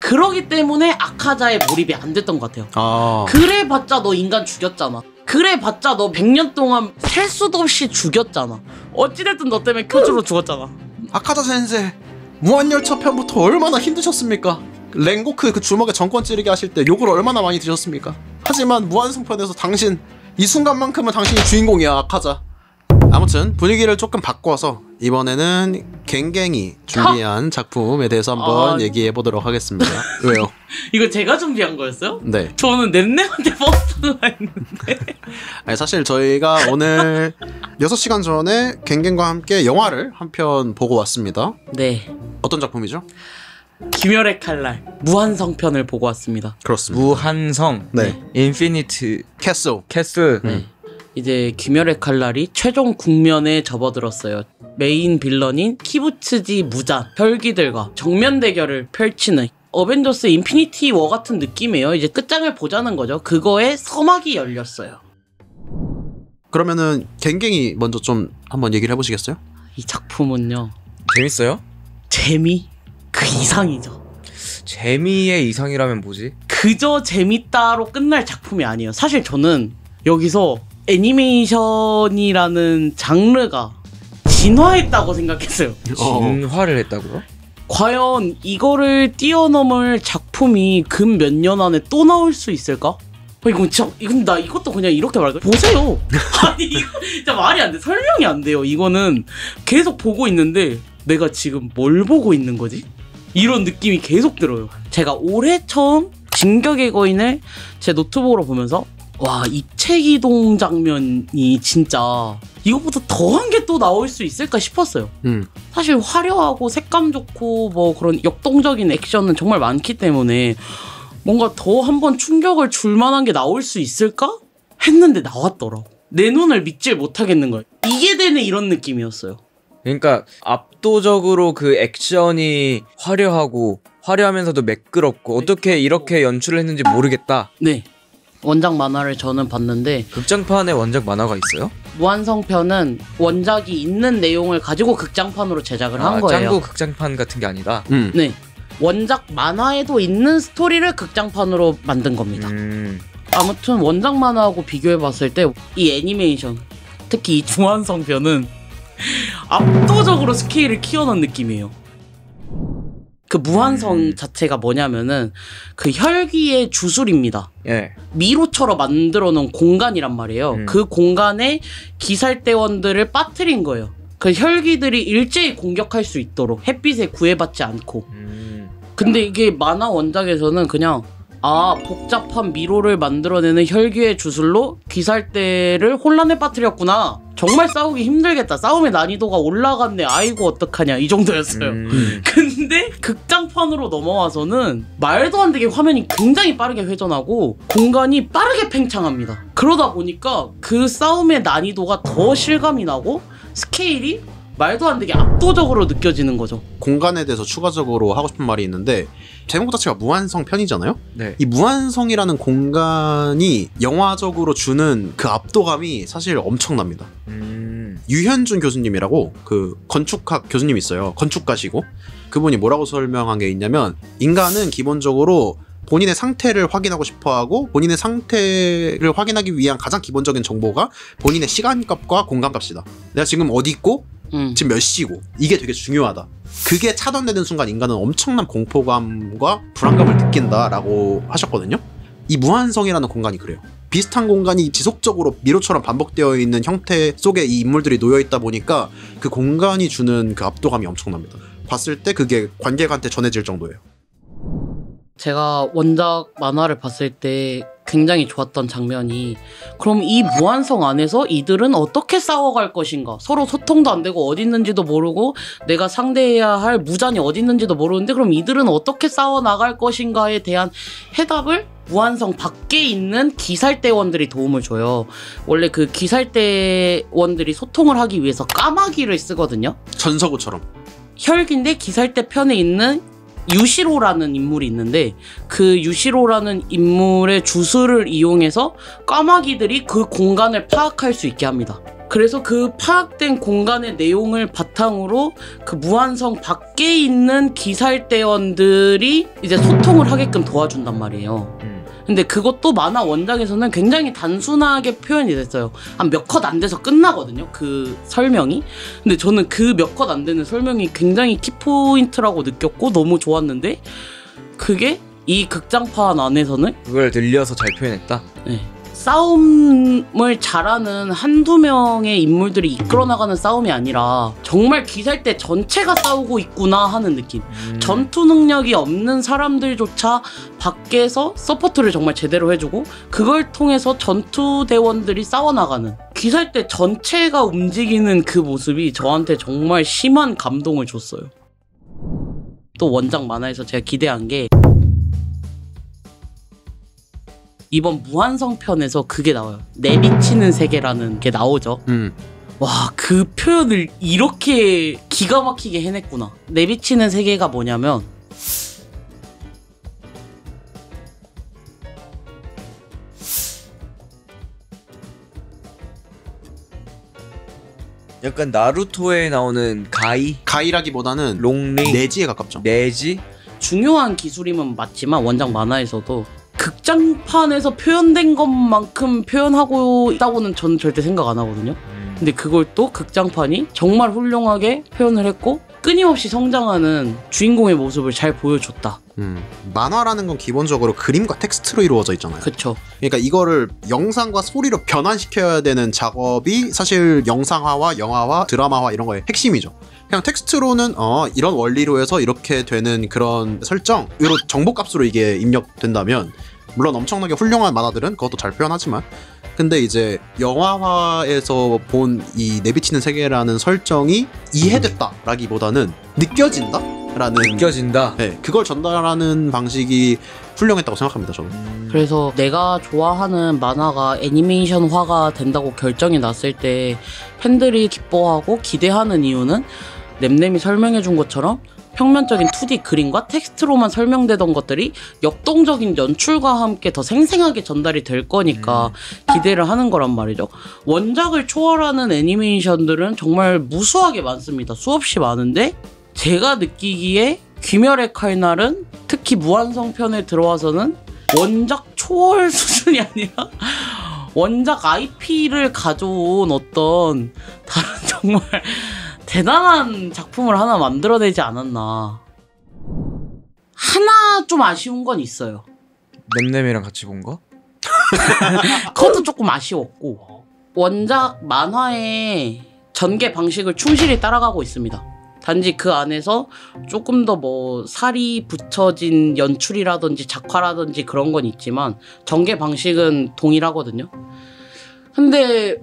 그러기 때문에 아카자에 몰입이 안 됐던 것 같아요. 그래봤자 너 인간 죽였잖아. 그래봤자 너 100년 동안 셀 수도 없이 죽였잖아. 어찌됐든 너 때문에 큐즈로 죽었잖아. 아카자 센세 무한열차 편부터 얼마나 힘드셨습니까? 랭고크 그 주먹에 정권 찌르게 하실 때 욕을 얼마나 많이 드셨습니까? 하지만 무한성편에서 당신 이 순간만큼은 당신이 주인공이야 아카자. 아무튼 분위기를 조금 바꿔서 이번에는 갱갱이 준비한 작품에 대해서 한번 얘기해보도록 하겠습니다. 왜요? 이거 제가 준비한 거였어요? 네. 저는 넷넷한테 버스가 했는데. 아니, 사실 저희가 오늘 6시간 전에 갱갱과 함께 영화를 한 편 보고 왔습니다. 네. 어떤 작품이죠? 귀멸의 칼날 무한성편을 보고 왔습니다. 그렇습니다. 무한성, 네. 인피니트 캐슬. 네. 이제 귀멸의 칼날이 최종 국면에 접어들었어요. 메인 빌런인 키부츠지 무잔, 혈기들과 정면 대결을 펼치는 어벤져스 인피니티 워 같은 느낌이에요. 이제 끝장을 보자는 거죠. 그거에 서막이 열렸어요. 그러면은 갱갱이 먼저 좀 한번 얘기를 해보시겠어요? 이 작품은요, 재밌어요? 재미 그 이상이죠. 재미의 이상이라면 뭐지? 그저 재밌다로 끝날 작품이 아니에요. 사실 저는 여기서 애니메이션이라는 장르가 진화했다고 생각했어요. 진화를 했다고요? 과연 이거를 뛰어넘을 작품이 근 몇 년 안에 또 나올 수 있을까? 이건 진짜, 나 이것도 그냥 이렇게 말할까? 보세요. 아니, 이거 진짜 말이 안 돼. 설명이 안 돼요. 이거는 계속 보고 있는데 내가 지금 뭘 보고 있는 거지? 이런 느낌이 계속 들어요. 제가 올해 처음 진격의 거인을 제 노트북으로 보면서 와, 입체기동 장면이 진짜 이것보다 더한 게 또 나올 수 있을까 싶었어요. 사실 화려하고 색감 좋고 뭐 그런 역동적인 액션은 정말 많기 때문에 뭔가 더 한번 충격을 줄 만한 게 나올 수 있을까? 했는데 나왔더라고. 내 눈을 믿질 못하겠는 거예요. 이게 되네 이런 느낌이었어요. 그러니까 압도적으로 그 액션이 화려하고 화려하면서도 매끄럽고 어떻게 이렇게 연출을 했는지 모르겠다. 네. 원작 만화를 저는 봤는데 극장판에 원작 만화가 있어요? 무한성편은 원작이 있는 내용을 가지고 극장판으로 제작을 한 거예요. 짱구 극장판 같은 게 아니다? 네. 원작 만화에도 있는 스토리를 극장판으로 만든 겁니다. 아무튼 원작 만화하고 비교해봤을 때 이 애니메이션, 특히 이 무한성편은 압도적으로 스케일을 키워놓은 느낌이에요. 그 무한성 자체가 뭐냐면은 그 혈기의 주술입니다. 예. 미로처럼 만들어 놓은 공간이란 말이에요. 그 공간에 기살대원들을 빠뜨린 거예요. 그 혈기들이 일제히 공격할 수 있도록 햇빛에 구애받지 않고. 근데 이게 만화 원작에서는 그냥 복잡한 미로를 만들어내는 혈기의 주술로 귀살대를 혼란에 빠뜨렸구나. 정말 싸우기 힘들겠다. 싸움의 난이도가 올라갔네. 아이고 어떡하냐. 이 정도였어요. 근데 극장판으로 넘어와서는 말도 안 되게 화면이 굉장히 빠르게 회전하고 공간이 빠르게 팽창합니다. 그러다 보니까 그 싸움의 난이도가 더 실감이 나고 스케일이 말도 안 되게 압도적으로 느껴지는 거죠. 공간에 대해서 추가적으로 하고 싶은 말이 있는데 제목 자체가 무한성 편이잖아요? 네. 이 무한성이라는 공간이 영화적으로 주는 그 압도감이 사실 엄청납니다. 유현준 교수님이라고 그 건축학 교수님 있어요. 건축가시고 그분이 뭐라고 설명한 게 있냐면 인간은 기본적으로 본인의 상태를 확인하고 싶어하고 본인의 상태를 확인하기 위한 가장 기본적인 정보가 본인의 시간값과 공간값이다. 내가 지금 어디 있고 지금 몇 시고 이게 되게 중요하다. 그게 차단되는 순간 인간은 엄청난 공포감과 불안감을 느낀다라고 하셨거든요. 이 무한성이라는 공간이 그래요. 비슷한 공간이 지속적으로 미로처럼 반복되어 있는 형태 속에 이 인물들이 놓여있다 보니까 그 공간이 주는 그 압도감이 엄청납니다. 봤을 때 그게 관객한테 전해질 정도예요. 제가 원작 만화를 봤을 때 굉장히 좋았던 장면이 그럼 이 무한성 안에서 이들은 어떻게 싸워갈 것인가. 서로 소통도 안 되고 어디 있는지도 모르고 내가 상대해야 할 무잔이 어디 있는지도 모르는데 그럼 이들은 어떻게 싸워나갈 것인가에 대한 해답을 무한성 밖에 있는 기살대원들이 도움을 줘요. 원래 그 기살대원들이 소통을 하기 위해서 까마귀를 쓰거든요. 전서구처럼. 혈기인데 기살대 편에 있는 유시로라는 인물이 있는데 그 유시로라는 인물의 주술을 이용해서 까마귀들이 그 공간을 파악할 수 있게 합니다. 그래서 그 파악된 공간의 내용을 바탕으로 그 무한성 밖에 있는 기살대원들이 이제 소통을 하게끔 도와준단 말이에요. 근데 그것도 만화 원작에서는 굉장히 단순하게 표현이 됐어요. 한 몇 컷 안 돼서 끝나거든요, 그 설명이. 근데 저는 그 몇 컷 안 되는 설명이 굉장히 키포인트라고 느꼈고 너무 좋았는데, 그게 이 극장판 안에서는 그걸 늘려서 잘 표현했다. 네. 싸움을 잘하는 한두 명의 인물들이 이끌어 나가는 싸움이 아니라 정말 기살대 전체가 싸우고 있구나 하는 느낌. 전투 능력이 없는 사람들조차 밖에서 서포트를 정말 제대로 해주고 그걸 통해서 전투대원들이 싸워나가는 기살대 전체가 움직이는 그 모습이 저한테 정말 심한 감동을 줬어요. 또 원작 만화에서 제가 기대한 게 이번 무한성 편에서 그게 나와요. 내비치는 세계라는 게 나오죠. 와, 그 표현을 이렇게 기가 막히게 해냈구나. 내비치는 세계가 뭐냐면 약간 나루토에 나오는 가이라기보다는 롱리, 내지에 가깝죠. 내지? 중요한 기술임은 맞지만 원작 만화에서도 극장판에서 표현된 것만큼 표현하고 있다고는 저는 절대 생각 안 하거든요. 근데 그걸 또 극장판이 정말 훌륭하게 표현을 했고 끊임없이 성장하는 주인공의 모습을 잘 보여줬다. 만화라는 건 기본적으로 그림과 텍스트로 이루어져 있잖아요. 그쵸. 그러니까 이거를 영상과 소리로 변환시켜야 되는 작업이 사실 영상화와 영화화, 드라마화 이런 거의 핵심이죠. 그냥 텍스트로는 이런 원리로 해서 이렇게 되는 그런 설정으로 정보값으로 이게 입력된다면 물론 엄청나게 훌륭한 만화들은 그것도 잘 표현하지만 근데 이제 영화화에서 본 이 내비치는 세계라는 설정이 이해됐다라기보다는 느껴진다? 네, 그걸 전달하는 방식이 훌륭했다고 생각합니다, 저는. 그래서 내가 좋아하는 만화가 애니메이션화가 된다고 결정이 났을 때 팬들이 기뻐하고 기대하는 이유는 nemnem이 설명해준 것처럼 평면적인 2D 그림과 텍스트로만 설명되던 것들이 역동적인 연출과 함께 더 생생하게 전달이 될 거니까 기대를 하는 거란 말이죠. 원작을 초월하는 애니메이션들은 정말 무수하게 많습니다. 수없이 많은데 제가 느끼기에 귀멸의 칼날은 특히 무한성 편에 들어와서는 원작 초월 수준이 아니라 원작 IP를 가져온 어떤 다른 정말 대단한 작품을 하나 만들어내지 않았나. 하나 좀 아쉬운 건 있어요. nemnem이랑 같이 본 거? 그것도 조금 아쉬웠고 원작 만화의 전개 방식을 충실히 따라가고 있습니다. 단지 그 안에서 조금 더 뭐 살이 붙여진 연출이라든지 작화라든지 그런 건 있지만 전개 방식은 동일하거든요. 근데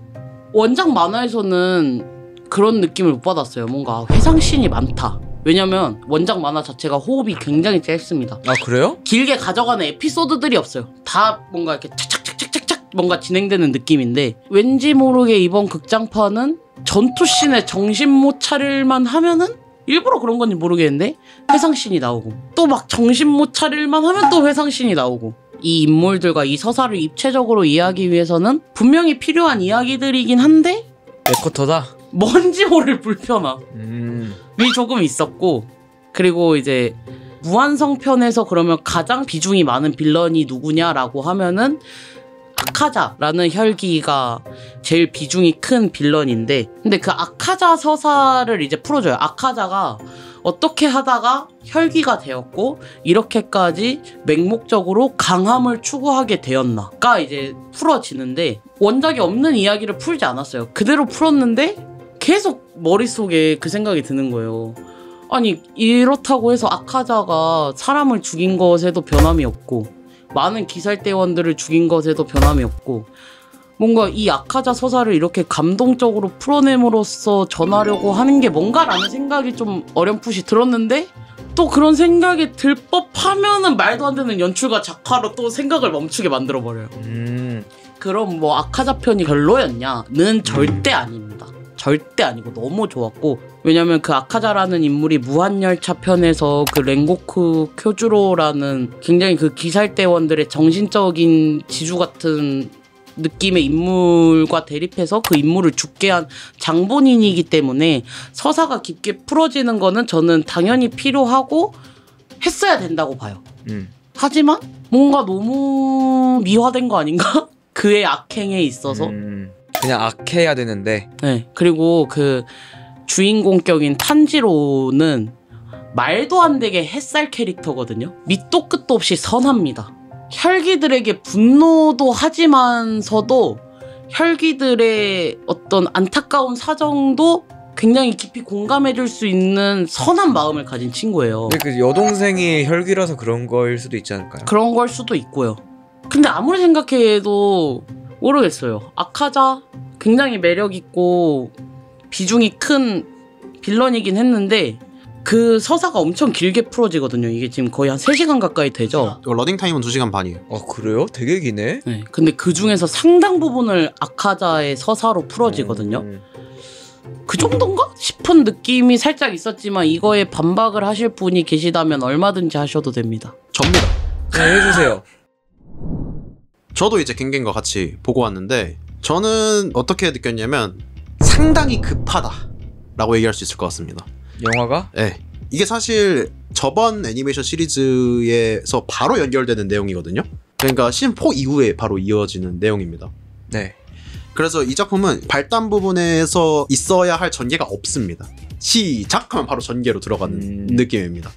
원작 만화에서는 그런 느낌을 못 받았어요. 뭔가 회상씬이 많다. 왜냐면 원작 만화 자체가 호흡이 굉장히 짧습니다. 아, 그래요? 길게 가져가는 에피소드들이 없어요. 다 뭔가 이렇게 착착착착착 뭔가 진행되는 느낌인데 왠지 모르게 이번 극장판은 전투씬에 정신 못 차릴만 하면은 일부러 그런 건지 모르겠는데 회상씬이 나오고 또 막 정신 못 차릴만 하면 또 회상씬이 나오고 이 인물들과 이 서사를 입체적으로 이해하기 위해서는 분명히 필요한 이야기들이긴 한데 맥커터다? 뭔지 모를 불편함이 조금 있었고 그리고 이제 무한성 편에서 그러면 가장 비중이 많은 빌런이 누구냐라고 하면은 아카자라는 혈기가 제일 비중이 큰 빌런인데 근데 그 아카자 서사를 이제 풀어줘요. 아카자가 어떻게 하다가 혈기가 되었고 이렇게까지 맹목적으로 강함을 추구하게 되었나가 이제 풀어지는데 원작이 없는 이야기를 풀지 않았어요. 그대로 풀었는데 계속 머릿속에 그 생각이 드는 거예요. 아니 이렇다고 해서 아카자가 사람을 죽인 것에도 변함이 없고 많은 기살대원들을 죽인 것에도 변함이 없고 뭔가 이 아카자 서사를 이렇게 감동적으로 풀어냄으로써 전하려고 하는 게 뭔가라는 생각이 좀 어렴풋이 들었는데 또 그런 생각이 들 법하면은 말도 안 되는 연출과 작화로 또 생각을 멈추게 만들어버려요. 그럼 뭐 아카자 편이 별로였냐는 절대 아닙니다. 절대 아니고 너무 좋았고 왜냐면 그 아카자라는 인물이 무한열차 편에서 그 랭고쿠 쿄주로라는 굉장히 그 기살대원들의 정신적인 지주 같은 느낌의 인물과 대립해서 그 인물을 죽게 한 장본인이기 때문에 서사가 깊게 풀어지는 거는 저는 당연히 필요하고 했어야 된다고 봐요. 하지만 뭔가 너무 미화된 거 아닌가? 그의 악행에 있어서. 그냥 악해야 되는데. 네. 그리고 그 주인공격인 탄지로는 말도 안 되게 햇살 캐릭터거든요. 밑도 끝도 없이 선합니다. 혈기들에게 분노도 하지만서도 혈기들의 어떤 안타까운 사정도 굉장히 깊이 공감해줄 수 있는 선한 마음을 가진 친구예요. 근데 그 여동생이 혈기라서 그런 거일 수도 있지 않을까요? 그런 걸 수도 있고요. 근데 아무리 생각해도 모르겠어요. 아카자 굉장히 매력있고 비중이 큰 빌런이긴 했는데 그 서사가 엄청 길게 풀어지거든요. 이게 지금 거의 한 3시간 가까이 되죠. 러닝 타임은 2시간 반이에요. 그래요? 되게 기네? 네. 근데 그 중에서 상당 부분을 아카자의 서사로 풀어지거든요. 그 정도인가? 싶은 느낌이 살짝 있었지만 이거에 반박을 하실 분이 계시다면 얼마든지 하셔도 됩니다. 접니다. 네, 해주세요. 저도 이제 갱갱과 같이 보고 왔는데 저는 어떻게 느꼈냐면 상당히 급하다라고 얘기할 수 있을 것 같습니다. 영화가? 네. 이게 사실 저번 애니메이션 시리즈에서 바로 연결되는 내용이거든요. 그러니까 시즌4 이후에 바로 이어지는 내용입니다. 네. 그래서 이 작품은 발단 부분에서 있어야 할 전개가 없습니다. 시작하면 바로 전개로 들어가는 느낌입니다.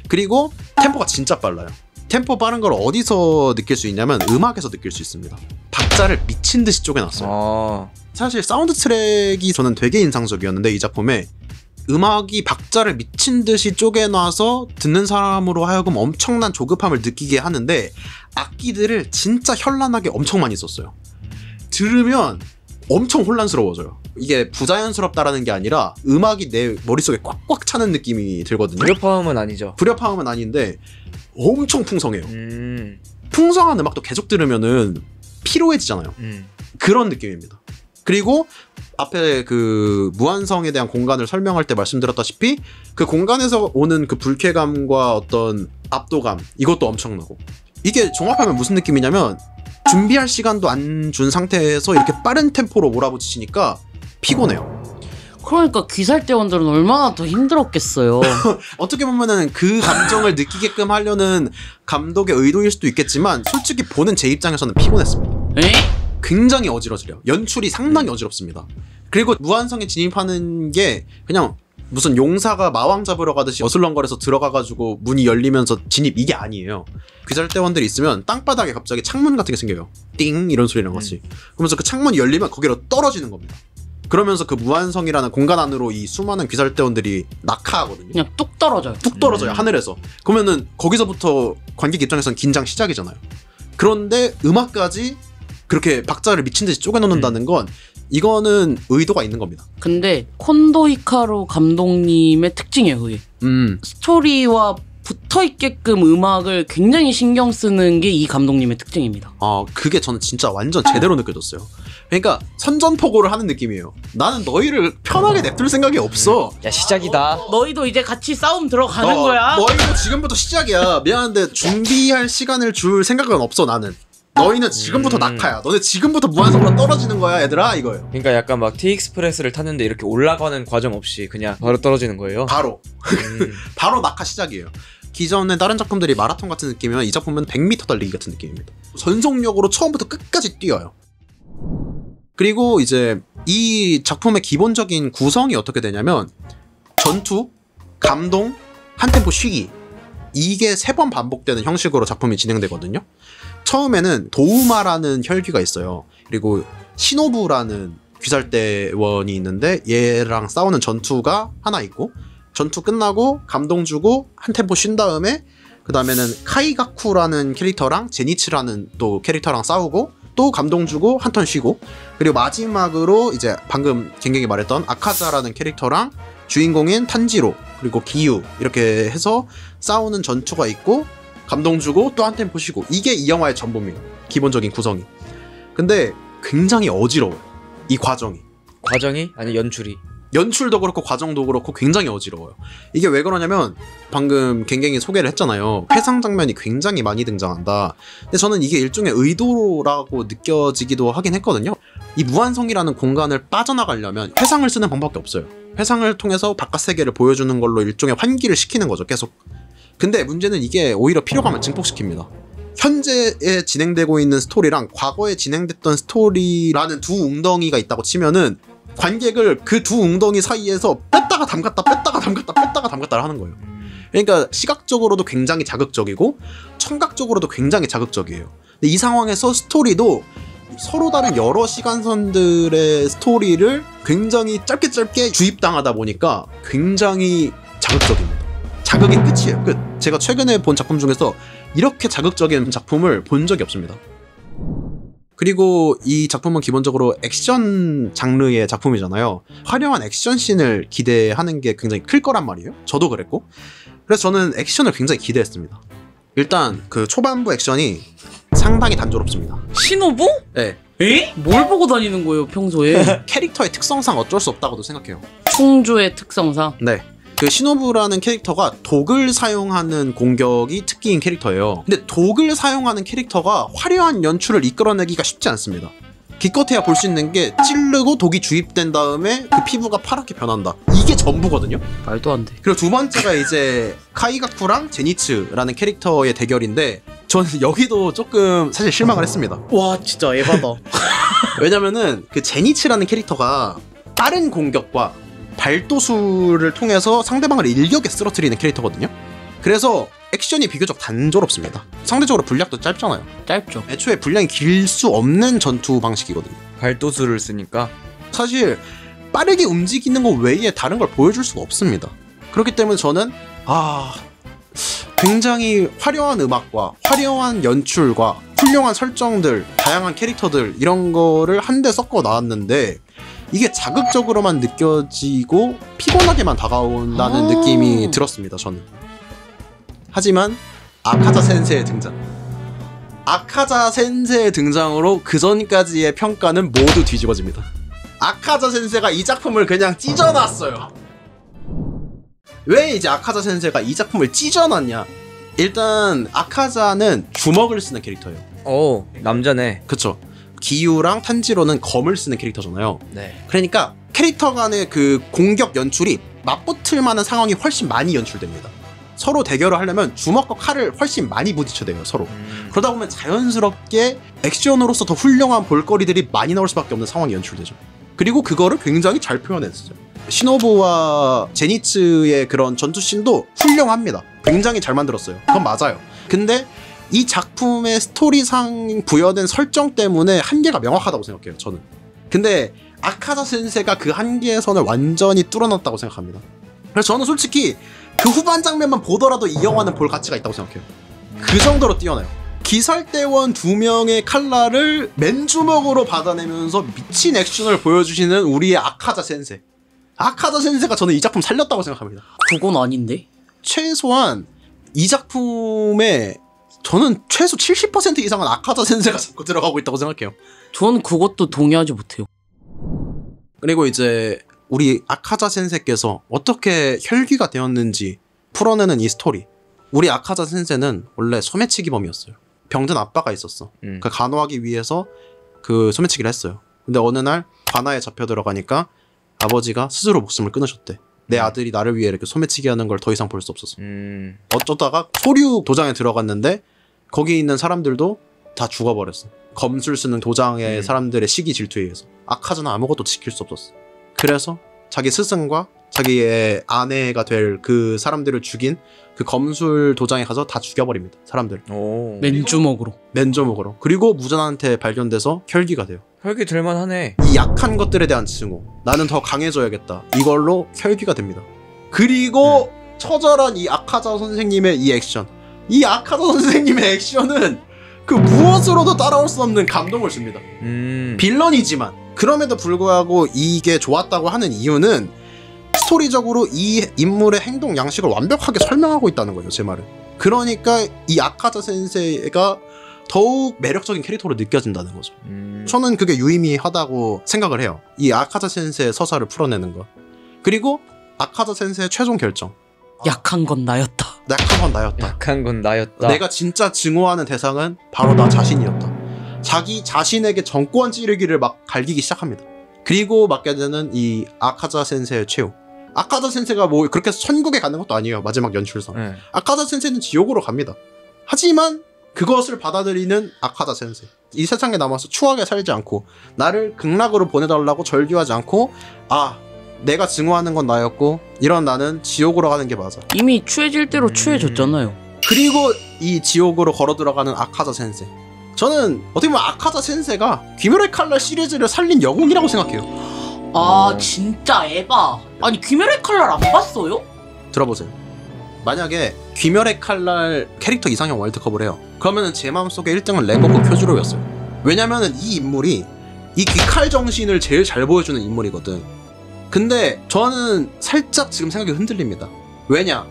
그리고 템포가 진짜 빨라요. 템포 빠른 걸 어디서 느낄 수 있냐면 음악에서 느낄 수 있습니다. 박자를 미친 듯이 쪼개놨어요. 사실 사운드 트랙이 저는 되게 인상적이었는데 이 작품에 음악이 박자를 미친 듯이 쪼개놔서 듣는 사람으로 하여금 엄청난 조급함을 느끼게 하는데 악기들을 진짜 현란하게 엄청 많이 썼어요. 들으면 엄청 혼란스러워져요. 이게 부자연스럽다라는 게 아니라 음악이 내 머릿속에 꽉꽉 차는 느낌이 들거든요. 불협화음은 아니죠. 불협화음은 아닌데 엄청 풍성해요. 풍성한 음악도 계속 들으면은 피로해지잖아요. 그런 느낌입니다. 그리고 앞에 그 무한성에 대한 공간을 설명할 때 말씀드렸다시피 그 공간에서 오는 그 불쾌감과 어떤 압도감 이것도 엄청나고 이게 종합하면 무슨 느낌이냐면 준비할 시간도 안 준 상태에서 이렇게 빠른 템포로 몰아붙이니까 피곤해요. 그러니까 귀살대원들은 얼마나 더 힘들었겠어요. 어떻게 보면은 그 감정을 느끼게끔 하려는 감독의 의도일 수도 있겠지만 솔직히 보는 제 입장에서는 피곤했습니다. 에? 굉장히 어지러지려요. 연출이 상당히 어지럽습니다. 그리고 무한성에 진입하는 게 그냥 무슨 용사가 마왕 잡으러 가듯이 어슬렁거려서 들어가가지고 문이 열리면서 진입 이게 아니에요. 귀살대원들이 있으면 땅바닥에 갑자기 창문 같은 게 생겨요. 띵 이런 소리랑 같이. 그러면서 그 창문이 열리면 거기로 떨어지는 겁니다. 그러면서 그 무한성이라는 공간 안으로 이 수많은 귀살대원들이 낙하하거든요. 그냥 뚝 떨어져요. 뚝 떨어져요. 하늘에서. 그러면은 거기서부터 관객 입장에서는 긴장 시작이잖아요. 그런데 음악까지 그렇게 박자를 미친 듯이 쪼개놓는다는 건 이거는 의도가 있는 겁니다. 근데 콘도 히카루 감독님의 특징이에요, 그게. 스토리와 붙어있게끔 음악을 굉장히 신경 쓰는 게 이 감독님의 특징입니다. 그게 저는 진짜 완전 제대로 느껴졌어요. 그러니까 선전포고를 하는 느낌이에요. 나는 너희를 편하게 냅둘 생각이 없어. 야, 시작이다. 너희도 이제 같이 싸움 들어가는 거야. 너희도 지금부터 시작이야. 미안한데 준비할 시간을 줄 생각은 없어 나는. 너희는 지금부터 낙하야. 너네 지금부터 무한성으로 떨어지는 거야 얘들아 이거예요. 그러니까 약간 막 T익스프레스를 탔는데 이렇게 올라가는 과정 없이 그냥 바로 떨어지는 거예요? 바로. 바로 낙하 시작이에요. 기존의 다른 작품들이 마라톤 같은 느낌이면 이 작품은 100m 달리기 같은 느낌입니다. 전속력으로 처음부터 끝까지 뛰어요. 그리고 이제 이 작품의 기본적인 구성이 어떻게 되냐면 전투, 감동, 한 템포 쉬기 이게 3번 반복되는 형식으로 작품이 진행되거든요. 처음에는 도우마라는 혈귀가 있어요. 그리고 시노부라는 귀살대원이 있는데 얘랑 싸우는 전투가 하나 있고 전투 끝나고 감동 주고 한 템포 쉰 다음에 그 다음에는 카이가쿠라는 캐릭터랑 제니츠라는 또 캐릭터랑 싸우고 또 감동 주고 한 턴 쉬고 그리고 마지막으로 이제 방금 갱갱이 말했던 아카자라는 캐릭터랑 주인공인 탄지로 그리고 기유 이렇게 해서 싸우는 전투가 있고 감동 주고 또 한 템포 쉬고 이게 이 영화의 전부입니다. 기본적인 구성이. 근데 굉장히 어지러워요. 이 과정이. 과정이? 아니 연출이? 연출도 그렇고 과정도 그렇고 굉장히 어지러워요. 이게 왜 그러냐면 방금 갱갱이 소개를 했잖아요. 회상 장면이 굉장히 많이 등장한다. 근데 저는 이게 일종의 의도라고 느껴지기도 하긴 했거든요. 이 무한성이라는 공간을 빠져나가려면 회상을 쓰는 방법밖에 없어요. 회상을 통해서 바깥 세계를 보여주는 걸로 일종의 환기를 시키는 거죠, 계속. 근데 문제는 이게 오히려 피로감을 증폭시킵니다. 현재에 진행되고 있는 스토리랑 과거에 진행됐던 스토리라는 두 웅덩이가 있다고 치면은 관객을 그 두 웅덩이 사이에서 뺐다가 담갔다 뺐다가 담갔다 뺐다가 담갔다를 하는 거예요. 그러니까 시각적으로도 굉장히 자극적이고 청각적으로도 굉장히 자극적이에요. 근데 이 상황에서 스토리도 서로 다른 여러 시간선들의 스토리를 굉장히 짧게 주입당하다 보니까 굉장히 자극적입니다. 자극이 끝이에요. 끝. 제가 최근에 본 작품 중에서 이렇게 자극적인 작품을 본 적이 없습니다. 그리고 이 작품은 기본적으로 액션 장르의 작품이잖아요. 화려한 액션씬을 기대하는 게 굉장히 클 거란 말이에요. 저도 그랬고. 그래서 저는 액션을 굉장히 기대했습니다. 일단 그 초반부 액션이 상당히 단조롭습니다. 신호부? 네. 에? 뭘 보고 다니는 거예요 평소에? 캐릭터의 특성상 어쩔 수 없다고도 생각해요. 충주의 특성상? 네. 그 시노부라는 캐릭터가 독을 사용하는 공격이 특기인 캐릭터예요. 근데 독을 사용하는 캐릭터가 화려한 연출을 이끌어내기가 쉽지 않습니다. 기껏해야 볼 수 있는 게 찌르고 독이 주입된 다음에 그 피부가 파랗게 변한다. 이게 전부거든요. 말도 안 돼. 그리고 두 번째가 이제 카이가쿠랑 제니츠라는 캐릭터의 대결인데 저는 여기도 조금 사실 실망을 했습니다. 와 진짜 에바다. 왜냐면은 그 제니츠라는 캐릭터가 빠른 공격과 발도수를 통해서 상대방을 일격에 쓰러뜨리는 캐릭터거든요. 그래서 액션이 비교적 단조롭습니다. 상대적으로 분량도 짧잖아요. 짧죠. 애초에 분량이 길 수 없는 전투 방식이거든요. 발도수를 쓰니까 사실 빠르게 움직이는 것 외에 다른 걸 보여줄 수가 없습니다. 그렇기 때문에 저는 굉장히 화려한 음악과 화려한 연출과 훌륭한 설정들, 다양한 캐릭터들 이런 거를 한데 섞어 나왔는데 이게 자극적으로만 느껴지고 피곤하게만 다가온다는 느낌이 들었습니다. 저는. 하지만 아카자 센세의 등장. 아카자 센세의 등장으로 그 전까지의 평가는 모두 뒤집어집니다. 아카자 센세가 이 작품을 그냥 찢어놨어요. 왜 이제 아카자 센세가 이 작품을 찢어놨냐? 일단 아카자는 주먹을 쓰는 캐릭터예요. 오 남자네. 그쵸. 기유랑 탄지로는 검을 쓰는 캐릭터잖아요. 네. 그러니까 캐릭터 간의 그 공격 연출이 맞붙을 만한 상황이 훨씬 많이 연출됩니다. 서로 대결을 하려면 주먹과 칼을 훨씬 많이 부딪혀대요, 서로. 그러다 보면 자연스럽게 액션으로서 더 훌륭한 볼거리들이 많이 나올 수밖에 없는 상황이 연출되죠. 그리고 그거를 굉장히 잘 표현했어요. 시노부와 제니츠의 그런 전투씬도 훌륭합니다. 굉장히 잘 만들었어요. 그건 맞아요. 근데 이 작품의 스토리상 부여된 설정 때문에 한계가 명확하다고 생각해요, 저는. 근데 아카자 센세가 그 한계의 선을 완전히 뚫어놨다고 생각합니다. 그래서 저는 솔직히 그 후반 장면만 보더라도 이 영화는 볼 가치가 있다고 생각해요. 그 정도로 뛰어나요. 기살대원 2명의 칼날을 맨주먹으로 받아내면서 미친 액션을 보여주시는 우리의 아카자 센세. 아카자 센세가 저는 이 작품 살렸다고 생각합니다. 그건 아닌데? 최소한 이 작품에 저는 최소 70% 이상은 아카자 센세가 잡고 들어가고 있다고 생각해요. 전 그것도 동의하지 못해요. 그리고 이제 우리 아카자 센세께서 어떻게 혈귀가 되었는지 풀어내는 이 스토리. 우리 아카자 센세는 원래 소매치기범이었어요. 병든 아빠가 있었어. 그 간호하기 위해서 그 소매치기를 했어요. 근데 어느 날 관아에 잡혀 들어가니까 아버지가 스스로 목숨을 끊으셨대. 내 아들이 나를 위해 이렇게 소매치기 하는 걸 더 이상 볼 수 없었어. 어쩌다가 소류 도장에 들어갔는데 거기 있는 사람들도 다 죽어버렸어. 검술 쓰는 도장의 사람들의 시기 질투에 의해서. 아카자는 아무것도 지킬 수 없었어. 그래서 자기 스승과 자기의 아내가 될 그 사람들을 죽인 그 검술 도장에 가서 다 죽여버립니다. 사람들. 맨주먹으로. 맨주먹으로. 그리고 무전한테 발견돼서 혈기가 돼요. 혈기 될만하네. 이 약한 것들에 대한 증오. 나는 더 강해져야겠다. 이걸로 혈기가 됩니다. 그리고 처절한 이 아카자 선생님의 이 액션. 이 아카자 선생님의 액션은 그 무엇으로도 따라올 수 없는 감동을 줍니다. 빌런이지만 그럼에도 불구하고 이게 좋았다고 하는 이유는 스토리적으로 이 인물의 행동 양식을 완벽하게 설명하고 있다는 거예요. 제 말은. 그러니까 이 아카자 센세이가 더욱 매력적인 캐릭터로 느껴진다는 거죠. 저는 그게 유의미하다고 생각을 해요. 이 아카자 센세의 서사를 풀어내는 거. 그리고 아카자 센세의 최종 결정. 약한 건 나였다. 약한 건 나였다. 약한 건 나였다. 내가 진짜 증오하는 대상은 바로 나 자신이었다. 자기 자신에게 정권 찌르기를 막 갈기기 시작합니다. 그리고 맡게 되는 이 아카자 센세의 최후. 아카자 센세가 뭐 그렇게 해서 천국에 가는 것도 아니에요. 마지막 연출상. 네. 아카자 센세는 지옥으로 갑니다. 하지만 그것을 받아들이는 아카자 센세. 이 세상에 남아서 추하게 살지 않고 나를 극락으로 보내달라고 절규하지 않고 내가 증오하는 건 나였고 이런 나는 지옥으로 가는 게 맞아. 이미 추해질 대로 추해졌잖아요. 그리고 이 지옥으로 걸어 들어가는 아카자 센세. 저는 어떻게 보면 아카자 센세가 귀멸의 칼날 시리즈를 살린 영웅이라고 생각해요. 진짜 에바. 아니 귀멸의 칼날 안 봤어요? 들어보세요. 만약에 귀멸의 칼날 캐릭터 이상형 월드컵을 해요. 그러면은 제 마음속에 1등은 랭고쿠 쿄지로였어요. 왜냐면은 이 인물이 이 귀칼 정신을 제일 잘 보여주는 인물이거든. 근데 저는 살짝 지금 생각이 흔들립니다. 왜냐?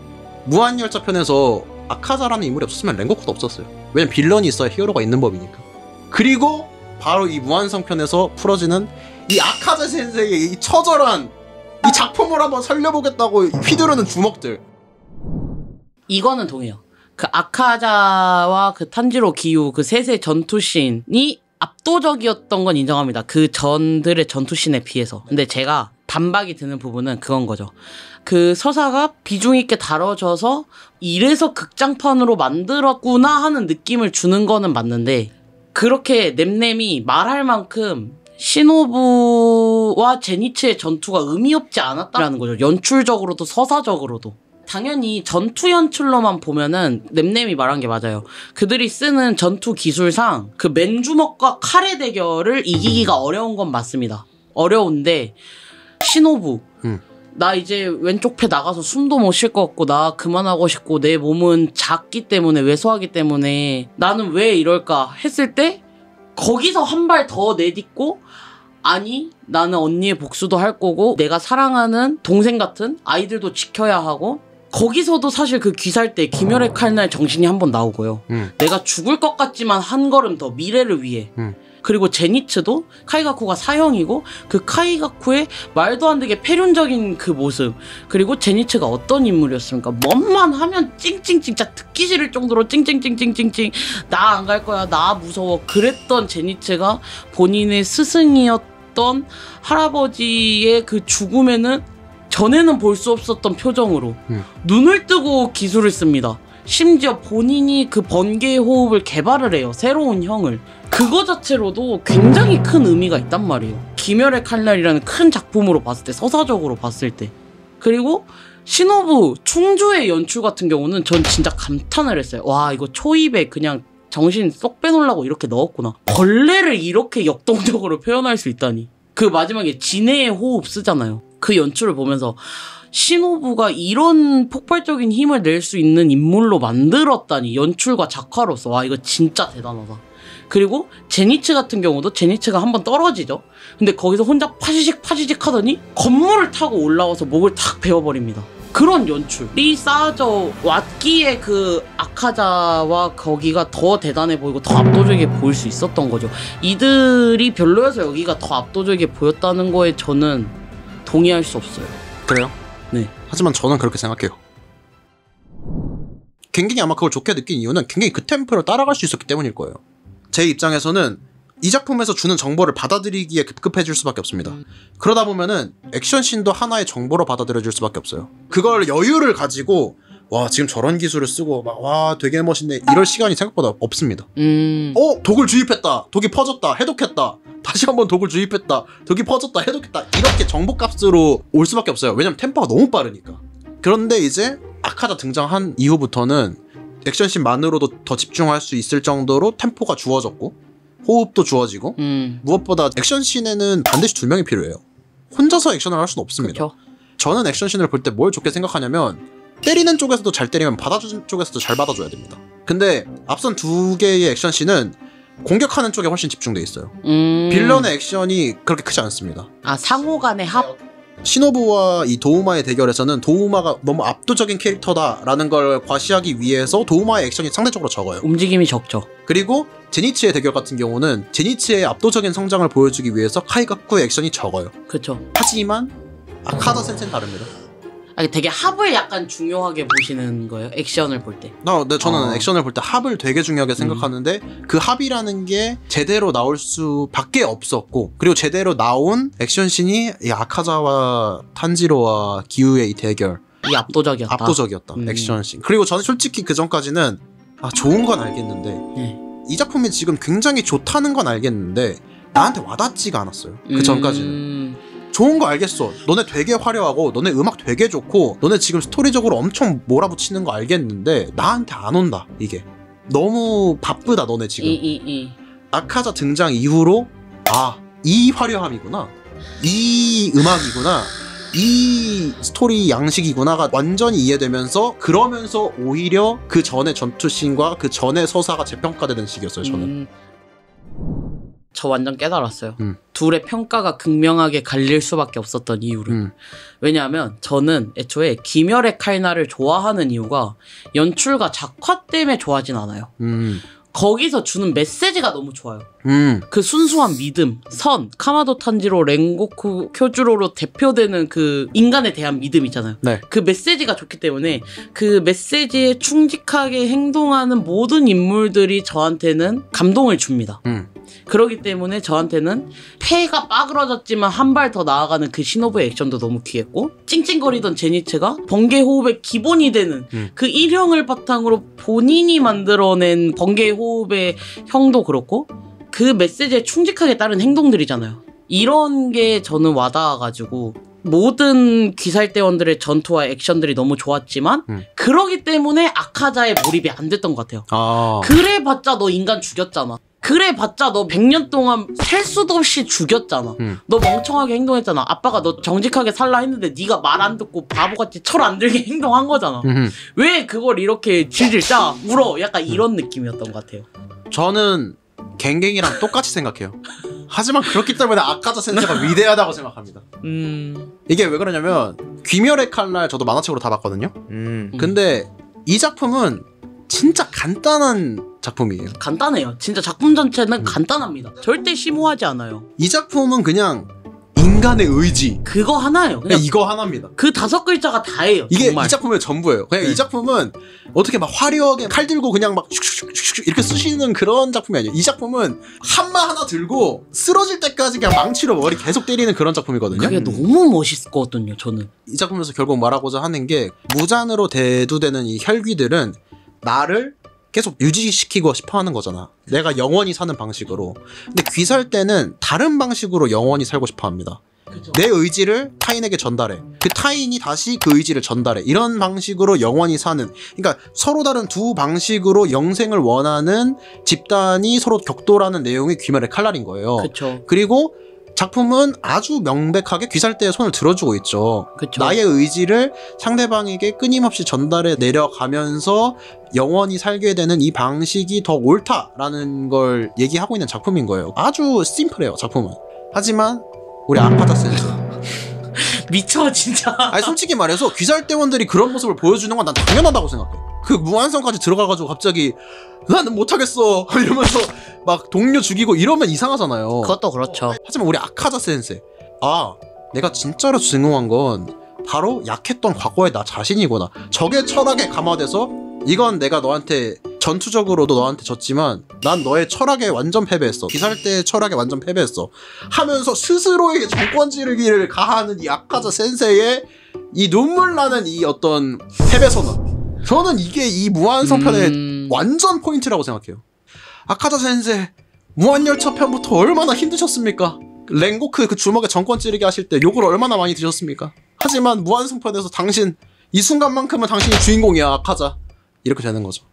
무한열차 편에서 아카자라는 인물이 없었으면 랭고쿠도 없었어요. 왜냐면 빌런이 있어야 히어로가 있는 법이니까. 그리고 바로 이 무한성 편에서 풀어지는 이 아카자 센세의 이 처절한 이 작품을 한번 살려보겠다고 휘두르는 주먹들. 이거는 동의해요. 그 아카자와 그 탄지로 기유 그 셋의 전투씬이 압도적이었던 건 인정합니다. 그 전들의 전투씬에 비해서. 근데 제가 반박이 드는 부분은 그건 거죠. 그 서사가 비중 있게 다뤄져서 이래서 극장판으로 만들었구나 하는 느낌을 주는 거는 맞는데 그렇게 넴넴이 말할 만큼 시노부와 제니츠의 전투가 의미 없지 않았다라는 거죠. 연출적으로도 서사적으로도. 당연히 전투 연출로만 보면은 넴넴이 말한 게 맞아요. 그들이 쓰는 전투 기술상 그 맨주먹과 칼의 대결을 이기기가 어려운 건 맞습니다. 어려운데 시노부 나 이제 왼쪽 패 나가서 숨도 못 쉴 것 같고 나 그만하고 싶고 내 몸은 작기 때문에 왜소하기 때문에 나는 왜 이럴까 했을 때 거기서 한 발 더 내딛고 아니 나는 언니의 복수도 할 거고 내가 사랑하는 동생 같은 아이들도 지켜야 하고 거기서도 사실 그 귀살 때 귀멸의 칼날 정신이 한번 나오고요. 내가 죽을 것 같지만 한 걸음 더 미래를 위해 그리고 제니츠도 카이가쿠가 사형이고 그 카이가쿠의 말도 안 되게 패륜적인 그 모습 그리고 제니츠가 어떤 인물이었습니까? 뭔만 하면 찡찡 진짜 듣기 싫을 정도로 찡찡찡찡찡찡 나 안 갈 거야 나 무서워 그랬던 제니츠가 본인의 스승이었던 할아버지의 그 죽음에는 전에는 볼 수 없었던 표정으로 눈을 뜨고 기술을 씁니다. 심지어 본인이 그 번개의 호흡을 개발을 해요. 새로운 형을. 그거 자체로도 굉장히 큰 의미가 있단 말이에요. 귀멸의 칼날이라는 큰 작품으로 봤을 때, 서사적으로 봤을 때. 그리고 시노부 충주의 연출 같은 경우는 전 진짜 감탄을 했어요. 와 이거 초입에 그냥 정신 쏙 빼놓으려고 이렇게 넣었구나. 벌레를 이렇게 역동적으로 표현할 수 있다니. 그 마지막에 진해의 호흡 쓰잖아요. 그 연출을 보면서 시노부가 이런 폭발적인 힘을 낼 수 있는 인물로 만들었다니. 연출과 작화로서 와 이거 진짜 대단하다. 그리고 제니츠 같은 경우도 제니츠가 한번 떨어지죠. 근데 거기서 혼자 파지직 하더니 건물을 타고 올라와서 목을 탁 베어버립니다. 그런 연출이 쌓아져 왔기에 그 아카자와 거기가 더 대단해 보이고 더 압도적이게 보일 수 있었던 거죠. 이들이 별로여서 여기가 더 압도적이게 보였다는 거에 저는 동의할 수 없어요. 그래요? 네. 하지만 저는 그렇게 생각해요. 굉장히 아마 그걸 좋게 느낀 이유는 굉장히 그 템포를 따라갈 수 있었기 때문일 거예요. 제 입장에서는 이 작품에서 주는 정보를 받아들이기에 급급해질 수밖에 없습니다. 그러다 보면은 액션씬도 하나의 정보로 받아들여질 수밖에 없어요. 그걸 여유를 가지고 와 지금 저런 기술을 쓰고 막 와 되게 멋있네 이럴 시간이 생각보다 없습니다. 독을 주입했다, 독이 퍼졌다, 해독했다, 다시 한번 독을 주입했다, 독이 퍼졌다, 해독했다 이렇게 정보값으로 올 수밖에 없어요. 왜냐면 템포가 너무 빠르니까. 그런데 이제 아카자 등장한 이후부터는 액션씬만으로도 더 집중할 수 있을 정도로 템포가 주어졌고 호흡도 주어지고 무엇보다 액션씬에는 반드시 2명이 필요해요. 혼자서 액션을 할 수는 없습니다. 그쵸. 저는 액션씬을 볼 때 뭘 좋게 생각하냐면 때리는 쪽에서도 잘 때리면 받아주는 쪽에서도 잘 받아줘야 됩니다. 근데 앞선 2개의 액션씬은 공격하는 쪽에 훨씬 집중돼 있어요. 빌런의 액션이 그렇게 크지 않습니다. 아 상호 간의 합? 시노부와 이 도우마의 대결에서는 도우마가 너무 압도적인 캐릭터다라는 걸 과시하기 위해서 도우마의 액션이 상대적으로 적어요. 움직임이 적죠. 그리고 제니츠의 대결 같은 경우는 제니츠의 압도적인 성장을 보여주기 위해서 카이가쿠의 액션이 적어요. 그쵸. 하지만 아카자 센세는 다릅니다. 아니 되게 합을 약간 중요하게 보시는 거예요? 액션을 볼 때? 네, 저는 액션을 볼 때 합을 되게 중요하게 생각하는데 그 합이라는 게 제대로 나올 수밖에 없었고, 그리고 제대로 나온 액션씬이 이 아카자와 탄지로와 기우의 이 대결, 이 압도적이었다. 액션씬. 그리고 저는 솔직히 그 전까지는 좋은 건 알겠는데 네. 이 작품이 지금 굉장히 좋다는 건 알겠는데 나한테 와닿지가 않았어요. 그 전까지는. 좋은 거 알겠어. 너네 되게 화려하고 너네 음악 되게 좋고 너네 지금 스토리적으로 엄청 몰아붙이는 거 알겠는데 나한테 안 온다. 이게 너무 바쁘다 너네 지금. 아카자 등장 이후로 이 화려함이구나, 이 음악이구나, 이 스토리 양식이구나가 완전히 이해되면서, 그러면서 오히려 그 전에 전투씬과 그 전에 서사가 재평가되는 시기였어요. 저는 저 완전 깨달았어요. 둘의 평가가 극명하게 갈릴 수밖에 없었던 이유를. 왜냐하면 저는 애초에 귀멸의 칼날을 좋아하는 이유가 연출과 작화 때문에 좋아하진 않아요. 거기서 주는 메시지가 너무 좋아요. 그 순수한 믿음, 선, 카마도 탄지로, 렌고쿠 쿄주로로 대표되는 그 인간에 대한 믿음 있잖아요. 네. 그 메시지가 좋기 때문에 그 메시지에 충직하게 행동하는 모든 인물들이 저한테는 감동을 줍니다. 그렇기 때문에 저한테는 폐가 빠그러졌지만 한 발 더 나아가는 그 시노부의 액션도 너무 귀했고, 찡찡거리던 제니체가 번개 호흡의 기본이 되는 그 일형을 바탕으로 본인이 만들어낸 번개 호흡의 형도 그렇고 그 메시지에 충직하게 따른 행동들이잖아요. 이런 게 저는 와닿아가지고 모든 귀살대원들의 전투와 액션들이 너무 좋았지만 그러기 때문에 아카자에 몰입이 안 됐던 것 같아요. 그래봤자 너 인간 죽였잖아. 그래봤자 너 100년 동안 셀 수도 없이 죽였잖아. 너 멍청하게 행동했잖아. 아빠가 너 정직하게 살라 했는데 네가 말 안 듣고 바보같이 철 안 들게 행동한 거잖아. 왜 그걸 이렇게 질질 짜 울어? 약간 이런 느낌이었던 것 같아요. 저는 갱갱이랑 똑같이 생각해요. 하지만 그렇기 때문에 아카자 센세가 위대하다고 생각합니다. 이게 왜 그러냐면 귀멸의 칼날 저도 만화책으로 다 봤거든요. 근데 이 작품은 진짜 간단한 작품이에요. 간단해요. 진짜 작품 전체는 간단합니다. 절대 심오하지 않아요. 이 작품은 그냥 인간의 의지, 그거 하나예요. 그냥 이거 하나입니다. 그 5글자가 다예요. 이게 정말. 이 작품의 전부예요. 그냥 이 작품은 어떻게 막 화려하게 칼 들고 그냥 막 슉슉슉슉 이렇게 쓰시는 그런 작품이 아니에요. 이 작품은 한마 하나 들고 쓰러질 때까지 그냥 망치로 머리 계속 때리는 그런 작품이거든요. 그게 너무 멋있거든요. 저는 이 작품에서 결국 말하고자 하는 게, 무잔으로 대두되는 이 혈귀들은 나를 계속 유지시키고 싶어 하는 거잖아. 내가 영원히 사는 방식으로. 근데 귀살 때는 다른 방식으로 영원히 살고 싶어 합니다. 그쵸. 내 의지를 타인에게 전달해. 그 타인이 다시 그 의지를 전달해. 이런 방식으로 영원히 사는, 그러니까 서로 다른 두 방식으로 영생을 원하는 집단이 서로 격돌하는 내용이 귀멸의 칼날인 거예요. 그쵸. 그리고 작품은 아주 명백하게 귀살대에 손을 들어주고 있죠. 그쵸. 나의 의지를 상대방에게 끊임없이 전달해 내려가면서 영원히 살게 되는 이 방식이 더 옳다라는 걸 얘기하고 있는 작품인 거예요. 아주 심플해요, 작품은. 하지만 우리 아카자 센세 미쳐 진짜. 아니 솔직히 말해서 귀살대원들이 그런 모습을 보여주는 건 난 당연하다고 생각해. 그 무한성까지 들어가가지고 갑자기 나는 못하겠어 이러면서 막 동료 죽이고 이러면 이상하잖아요. 그것도 그렇죠. 하지만 우리 아카자 센세, 내가 진짜로 증오한 건 바로 약했던 과거의 나 자신이구나. 적의 철학에 감화돼서 이건 내가 너한테 전투적으로도 너한테 졌지만 난 너의 철학에 완전 패배했어. 귀살대의 철학에 완전 패배했어 하면서 스스로에게 정권지르기를 가하는 이 아카자 센세의 이 눈물 나는 이 어떤 패배선언, 저는 이게 이 무한성편의 완전 포인트라고 생각해요. 아카자 센세 무한열차 편부터 얼마나 힘드셨습니까? 랭고크 그 주먹에 정권 찌르기 하실 때 욕을 얼마나 많이 드셨습니까? 하지만 무한성편에서 당신 이 순간만큼은 당신이 주인공이야 아카자, 이렇게 되는 거죠.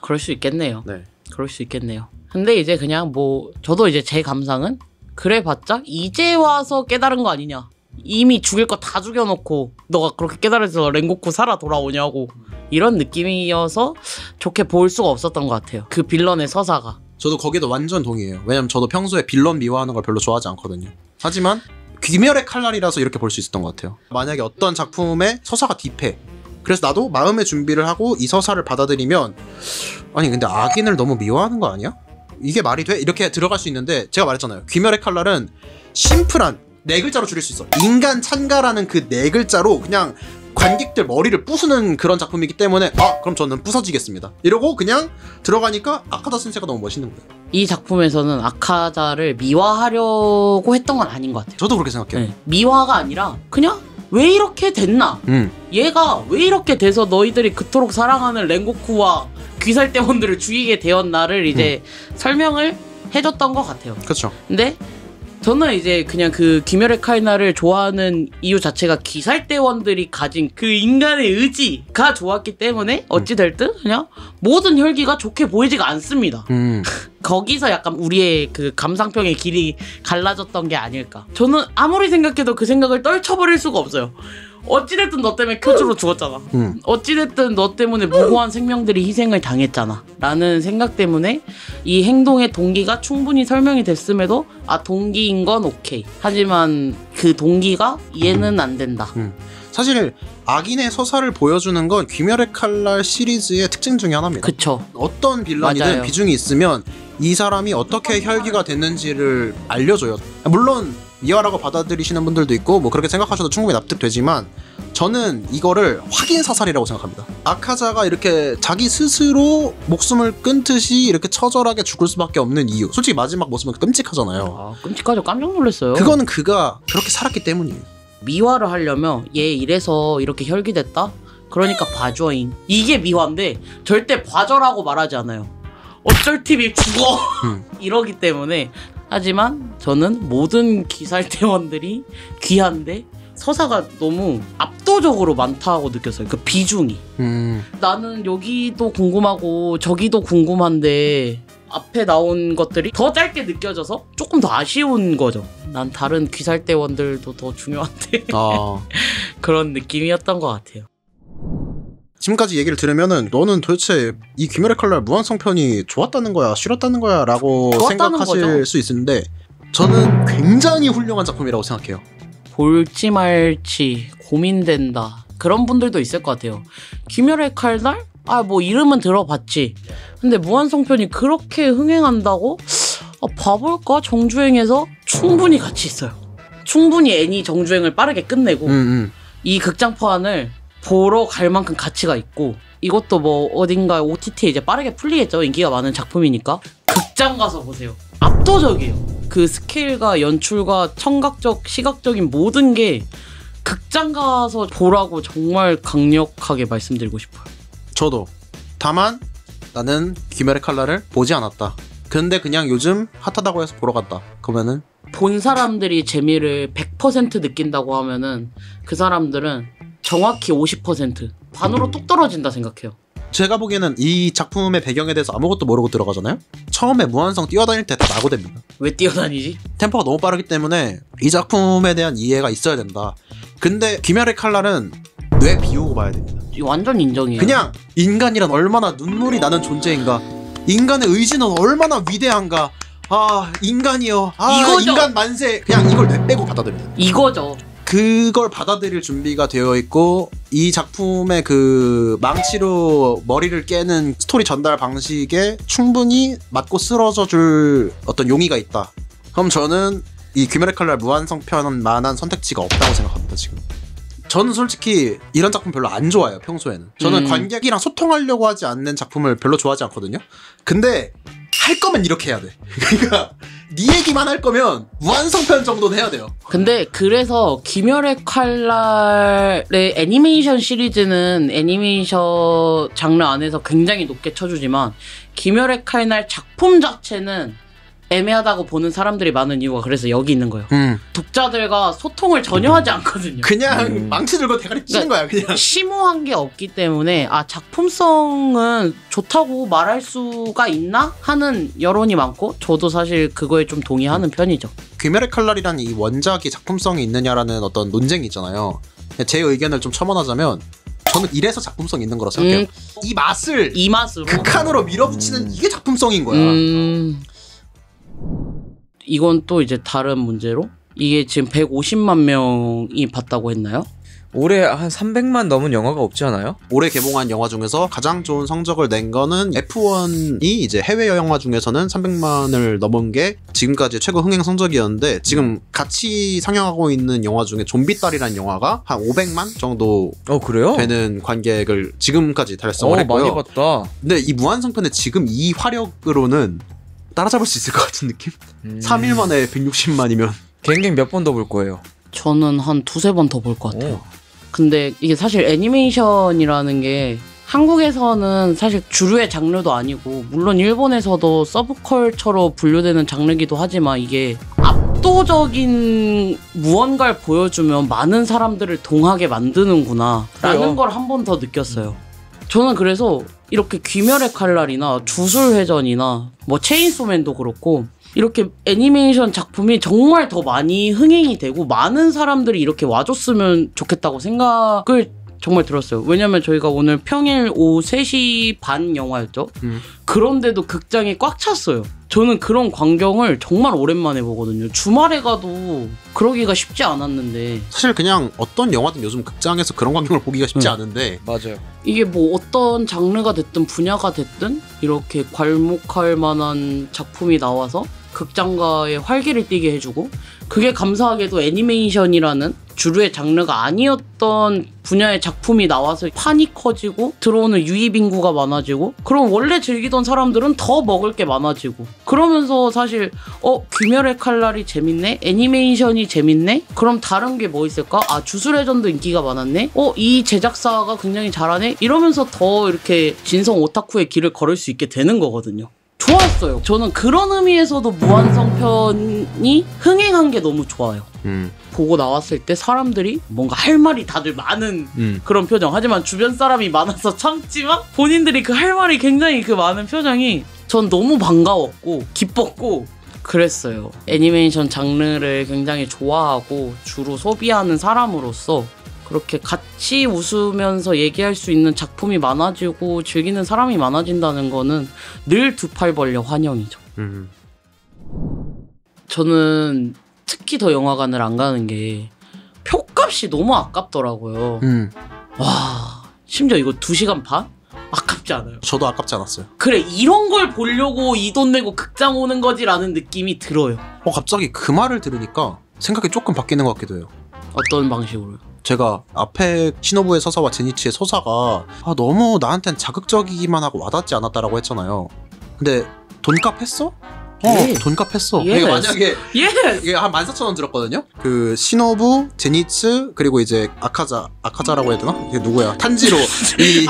그럴 수 있겠네요. 네. 그럴 수 있겠네요. 근데 이제 그냥 뭐 저도 이제 제 감상은 그래봤자 이제 와서 깨달은 거 아니냐. 이미 죽일 거 다 죽여놓고 너가 그렇게 깨달아서 랭고쿠 살아 돌아오냐고, 이런 느낌이어서 좋게 볼 수가 없었던 것 같아요. 그 빌런의 서사가. 저도 거기도 완전 동의해요. 왜냐면 저도 평소에 빌런 미화하는 걸 별로 좋아하지 않거든요. 하지만 귀멸의 칼날이라서 이렇게 볼 수 있었던 것 같아요. 만약에 어떤 작품의 서사가 딥해, 그래서 나도 마음의 준비를 하고 이 서사를 받아들이면 아니 근데 악인을 너무 미화하는 거 아니야? 이게 말이 돼? 이렇게 들어갈 수 있는데, 제가 말했잖아요. 귀멸의 칼날은 심플한 네 글자로 줄일 수 있어. 인간 찬가라는 그 네 글자로 그냥 관객들 머리를 부수는 그런 작품이기 때문에 그럼 저는 부서지겠습니다 이러고 그냥 들어가니까 아카자 센세가 너무 멋있는 거예요. 이 작품에서는 아카자를 미화하려고 했던 건 아닌 것 같아요. 저도 그렇게 생각해요. 네. 미화가 아니라 그냥 왜 이렇게 됐나? 얘가 왜 이렇게 돼서 너희들이 그토록 사랑하는 랭고쿠와 귀살대원들을 죽이게 되었나를 이제 설명을 해줬던 것 같아요. 그렇죠. 근데 저는 이제 그냥 그 귀멸의 칼날을 좋아하는 이유 자체가 귀살대원들이 가진 그 인간의 의지가 좋았기 때문에 어찌됐든 그냥 모든 혈기가 좋게 보이지가 않습니다. 거기서 약간 우리의 그 감상평의 길이 갈라졌던 게 아닐까. 저는 아무리 생각해도 그 생각을 떨쳐버릴 수가 없어요. 어찌됐든 너 때문에 큐즈로 죽었잖아. 어찌됐든 너 때문에 무고한 생명들이 희생을 당했잖아 라는 생각 때문에 이 행동의 동기가 충분히 설명이 됐음에도 동기인 건 오케이. 하지만 그 동기가 이해는 안 된다. 사실 악인의 서사를 보여주는 건 귀멸의 칼날 시리즈의 특징 중에 하나입니다. 그쵸. 어떤 빌런이든 맞아요. 비중이 있으면 이 사람이 어떻게 혈기가 됐는지를 알려줘요. 물론 미화라고 받아들이시는 분들도 있고 뭐 그렇게 생각하셔도 충분히 납득되지만 저는 이거를 확인 사살이라고 생각합니다. 아카자가 이렇게 자기 스스로 목숨을 끊듯이 이렇게 처절하게 죽을 수밖에 없는 이유, 솔직히 마지막 모습은 끔찍하잖아요. 끔찍하죠. 깜짝 놀랐어요. 그거는 그가 그렇게 살았기 때문이에요. 미화를 하려면 얘 이래서 이렇게 혈기됐다? 그러니까 봐줘잉. 이게 미화인데 절대 봐줘라고 말하지 않아요. 어쩔 TV 죽어 이러기 때문에. 하지만 저는 모든 귀살대원들이 귀한데 서사가 너무 압도적으로 많다고 느꼈어요. 그 비중이. 나는 여기도 궁금하고 저기도 궁금한데 앞에 나온 것들이 더 짧게 느껴져서 조금 더 아쉬운 거죠. 난 다른 귀살대원들도 더 중요한데 그런 느낌이었던 것 같아요. 지금까지 얘기를 들으면은 너는 도대체 이 귀멸의 칼날 무한성 편이 좋았다는 거야 싫었다는 거야 라고 생각하실 거죠. 수 있는데 저는 굉장히 훌륭한 작품이라고 생각해요. 볼지 말지 고민된다 그런 분들도 있을 것 같아요. 귀멸의 칼날? 뭐 이름은 들어봤지. 근데 무한성편이 그렇게 흥행한다고? 봐볼까? 정주행해서 충분히 가치 있어요. 충분히 애니 정주행을 빠르게 끝내고 이 극장판을 보러 갈 만큼 가치가 있고 이것도 뭐 어딘가 OTT에 이제 빠르게 풀리겠죠. 인기가 많은 작품이니까. 극장 가서 보세요. 압도적이에요. 그 스케일과 연출과 청각적, 시각적인 모든 게 극장 가서 보라고 정말 강력하게 말씀드리고 싶어요. 저도. 다만 나는 귀멸의 칼날을 보지 않았다. 근데 그냥 요즘 핫하다고 해서 보러 갔다. 그러면은 본 사람들이 재미를 100% 느낀다고 하면은 그 사람들은 정확히 50% 반으로 뚝 떨어진다 생각해요. 제가 보기에는 이 작품의 배경에 대해서 아무것도 모르고 들어가잖아요. 처음에 무한성 뛰어다닐 때 다 낙오됩니다. 왜 뛰어다니지? 템포가 너무 빠르기 때문에 이 작품에 대한 이해가 있어야 된다. 근데 귀멸의 칼날은 뇌 비우고 봐야 됩니다. 완전 인정이에요. 그냥 인간이란 얼마나 눈물이 나는 존재인가, 인간의 의지는 얼마나 위대한가, 인간이여, 이거죠. 인간 만세, 그냥 이걸 뇌 빼고 받아들여요. 이거죠. 그걸 받아들일 준비가 되어 있고 이 작품의 그 망치로 머리를 깨는 스토리 전달 방식에 충분히 맞고 쓰러져 줄 어떤 용의가 있다. 그럼 저는 이 귀멸의 칼날 무한성편만한 선택지가 없다고 생각합니다. 지금 저는 솔직히 이런 작품 별로 안 좋아해요. 평소에는 저는 관객이랑 소통하려고 하지 않는 작품을 별로 좋아하지 않거든요. 근데 할 거면 이렇게 해야 돼. 그러니까 네 얘기만 할 거면 무한성편 정도는 해야 돼요. 근데 그래서 귀멸의 칼날의 애니메이션 시리즈는 애니메이션 장르 안에서 굉장히 높게 쳐주지만 귀멸의 칼날 작품 자체는 애매하다고 보는 사람들이 많은 이유가 그래서 여기 있는 거예요. 독자들과 소통을 전혀 하지 않거든요. 그냥 망치 들고 대가리 치는 거야. 그냥 심오한 게 없기 때문에 작품성은 좋다고 말할 수가 있나 하는 여론이 많고 저도 사실 그거에 좀 동의하는 편이죠. 귀멸의 칼날이라는 이 원작이 작품성이 있느냐라는 어떤 논쟁이 있잖아요. 제 의견을 좀 첨언하자면 저는 이래서 작품성이 있는 거라고 생각해요. 이 맛으로 극한으로 밀어붙이는 이게 작품성인 거야. 이건 또 이제 다른 문제로 이게 지금 150만 명이 봤다고 했나요? 올해 한 300만 넘은 영화가 없지 않아요? 올해 개봉한 영화 중에서 가장 좋은 성적을 낸 거는 F1이 이제 해외 영화 중에서는 300만을 넘은 게 지금까지 최고 흥행 성적이었는데 지금 같이 상영하고 있는 영화 중에 좀비딸이라는 영화가 한 500만 정도 그래요? 되는 관객을 지금까지 달성을 했고요. 많이 봤다. 근데 이 무한성편의 지금 이 화력으로는 따라잡을 수 있을 것 같은 느낌? 3일 만에 160만이면 갱갱 몇 번 더 볼 거예요? 저는 한 두세 번 더 볼 것 같아요. 오. 근데 이게 사실 애니메이션이라는 게 한국에서는 사실 주류의 장르도 아니고 물론 일본에서도 서브컬처로 분류되는 장르기도 하지만 이게 압도적인 무언가를 보여주면 많은 사람들을 동하게 만드는구나 라는 걸 한 번 더 느꼈어요. 저는 그래서 이렇게 귀멸의 칼날이나 주술회전이나 뭐 체인소맨도 그렇고 이렇게 애니메이션 작품이 정말 더 많이 흥행이 되고 많은 사람들이 이렇게 와줬으면 좋겠다고 생각을 정말 들었어요. 왜냐면 저희가 오늘 평일 오후 3시 반 영화였죠. 그런데도 극장이 꽉 찼어요. 저는 그런 광경을 정말 오랜만에 보거든요. 주말에 가도 그러기가 쉽지 않았는데 사실 그냥 어떤 영화든 요즘 극장에서 그런 광경을 보기가 쉽지 않은데 맞아요. 이게 뭐 어떤 장르가 됐든 분야가 됐든 이렇게 괄목할 만한 작품이 나와서 극장가의 활기를 띠게 해주고 그게 감사하게도 애니메이션이라는 주류의 장르가 아니었던 분야의 작품이 나와서 판이 커지고 들어오는 유입 인구가 많아지고 그럼 원래 즐기던 사람들은 더 먹을 게 많아지고 그러면서 사실 귀멸의 칼날이 재밌네? 애니메이션이 재밌네? 그럼 다른 게 뭐 있을까? 주술회전도 인기가 많았네? 이 제작사가 굉장히 잘하네? 이러면서 더 이렇게 진성 오타쿠의 길을 걸을 수 있게 되는 거거든요. 좋았어요. 저는 그런 의미에서도 무한성편이 흥행한 게 너무 좋아요. 보고 나왔을 때 사람들이 뭔가 할 말이 다들 많은 그런 표정. 하지만 주변 사람이 많아서 참지만 본인들이 그 할 말이 굉장히 그 많은 표정이 전 너무 반가웠고 기뻤고 그랬어요. 애니메이션 장르를 굉장히 좋아하고 주로 소비하는 사람으로서 그렇게 같이 웃으면서 얘기할 수 있는 작품이 많아지고 즐기는 사람이 많아진다는 거는 늘 두 팔 벌려 환영이죠. 저는 특히 더 영화관을 안 가는 게 표값이 너무 아깝더라고요. 와, 심지어 이거 2시간 반? 아깝지 않아요? 저도 아깝지 않았어요. 그래, 이런 걸 보려고 이 돈 내고 극장 오는 거지라는 느낌이 들어요. 갑자기 그 말을 들으니까 생각이 조금 바뀌는 것 같기도 해요. 어떤 방식으로요? 제가 앞에 시노부의 서사와 제니치의 서사가 너무 나한텐 자극적이기만 하고 와닿지 않았다라고 했잖아요. 근데 돈값 했어? 돈값 했어. Yes. 이게 만약에 Yes. 이게 한 14,000원 들었거든요. 그 시노부, 제니츠 그리고 이제 아카자라고 해야 되나? 이게 누구야? 탄지로 이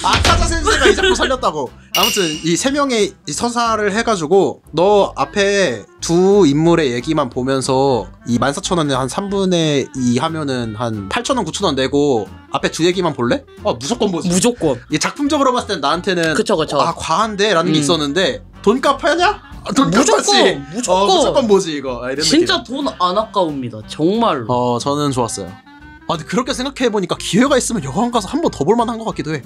아카자 센세가 이 작품 살렸다고. 아무튼 이 세 명의 이 서사를 해가지고 너 앞에 두 인물의 얘기만 보면서 이 14,000원에 한 3분의 2 하면은 한 8,000원, 9,000원 내고 앞에 두 얘기만 볼래? 무조건 보지. 무조건. 이 작품적으로 봤을 땐 나한테는 그쵸. 과한데? 라는 게 있었는데 돈값 하냐? 돈값 무조건, 하지. 무조건. 무조건 보지 이거. 이런 진짜 느낌. 돈 안 아까웁니다. 정말로. 저는 좋았어요. 근데 그렇게 생각해보니까 기회가 있으면 영화관 가서 한 번 더 볼만한 것 같기도 해.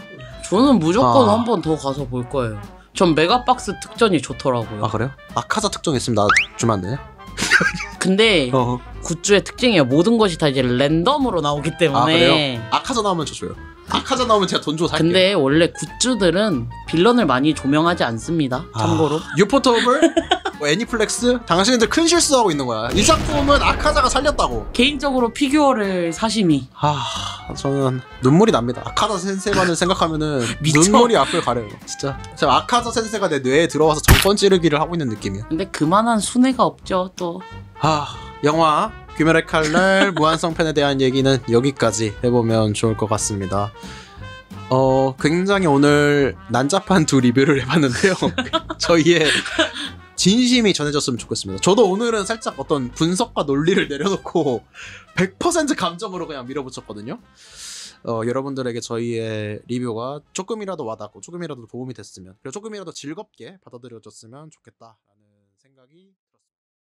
저는 무조건 한 번 더 가서 볼 거예요. 전 메가박스 특전이 좋더라고요. 그래요? 아카자 특정 있으면 나 주면 안 되냐? 근데 굿즈의 특징이에요. 모든 것이 다 이제 랜덤으로 나오기 때문에. 그래요? 아카자 나오면 저 줘요. 아카자 나오면 제가 돈 주고 살게요. 근데 원래 굿즈들은 빌런을 많이 조명하지 않습니다. 참고로. 유포터블, 애니플렉스, 당신들 큰 실수하고 있는 거야. 이 작품은 아카자가 살렸다고. 개인적으로 피규어를 사심이. 저는 눈물이 납니다. 아카자 센세만을 생각하면은 눈물이 앞을 가려요. 진짜. 제가 아카자 센세가 내 뇌에 들어와서 정권 찌르기를 하고 있는 느낌이야. 근데 그만한 순애가 없죠 또. 영화 귀멸의 칼날 무한성편에 대한 얘기는 여기까지 해보면 좋을 것 같습니다. 굉장히 오늘 난잡한 두 리뷰를 해봤는데요. 저희의 진심이 전해졌으면 좋겠습니다. 저도 오늘은 살짝 어떤 분석과 논리를 내려놓고 100% 감정으로 그냥 밀어붙였거든요. 여러분들에게 저희의 리뷰가 조금이라도 와닿고 조금이라도 도움이 됐으면 그리고 조금이라도 즐겁게 받아들여졌으면 좋겠다라는 생각이